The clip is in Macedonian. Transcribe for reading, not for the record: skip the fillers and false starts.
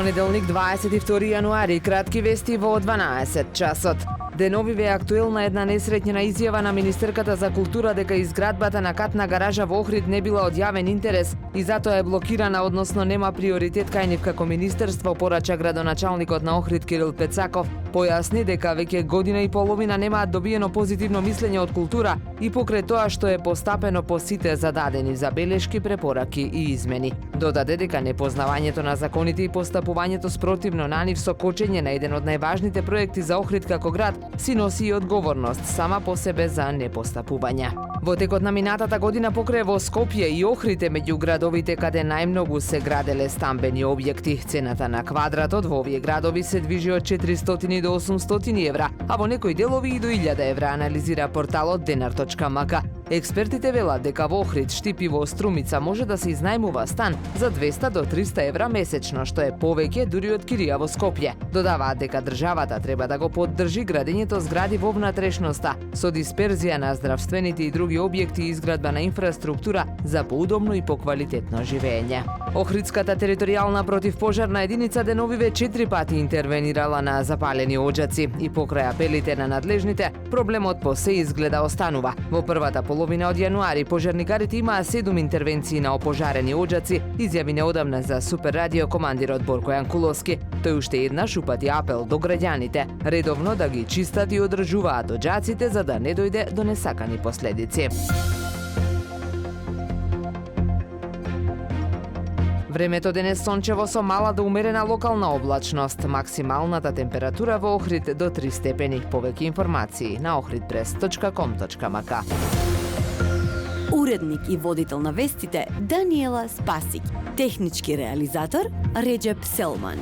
понеделник 22 јануари, кратки вести во 12 часот. Деновиве е актуелна една несреќна изјава на министерката за култура дека изградбата на катна гаража во Охрид не била од јавен интерес и затоа е блокирана, односно нема приоритет кај нив како министерство, порача градоначалникот на Охрид Кирил Пецаков. Појасни дека веќе година и половина немаат добиено позитивно мислење од култура и покрај тоа што е постапено по сите зададени забелешки, препораки и измени. Додаде дека непознавањето на законите и постапувањето спротивно на нив со кочење на еден од најважните проекти за Охрид како град си носи и одговорност сама по себе за непостапување. Во текот на минатата година покрај во Скопје и Охрид е меѓу градовите каде најмногу се граделе стамбени објекти. Цената на квадратот во овие градови се движи од 400 до 800 евра, а во некои делови и до 1000 евра, анализира порталот Denar.mk. Експертите велат дека во Охрид, Штип и во Струмица може да се изнајмува стан за 200 до 300 евра месечно, што е повеќе дури од кирија во Скопје. Додаваат дека државата треба да го поддржи градењето згради во внатрешноста, со дисперзија на здравствените и други објекти и изградба на инфраструктура за поудобно и поквалитетно живење. Охридската територијална противпожарна единица деновиве 4 пати интервенирала на запалени оџаци и покрај апелите на надлежните, проблемот по се изгледа останува. Во првата половина од јануари пожарникарите имаа 7 интервенции на опожарени оџаци, изјави неодамна за Супер радио командирот Борко Јанкуловски. Тој уште еднаш упати апел до граѓаните редовно да ги чистат и одржуваат оџаците за да не дојде до несакани последици. Времето денес сончево со мала до умерена локална облачност. Максималната температура во Охрид до 3 степени. Повеќе информации на ohridpress.com.mk. Уредник и водител на вестите Даниела Спасик. Технички реализатор Реджеп Селман.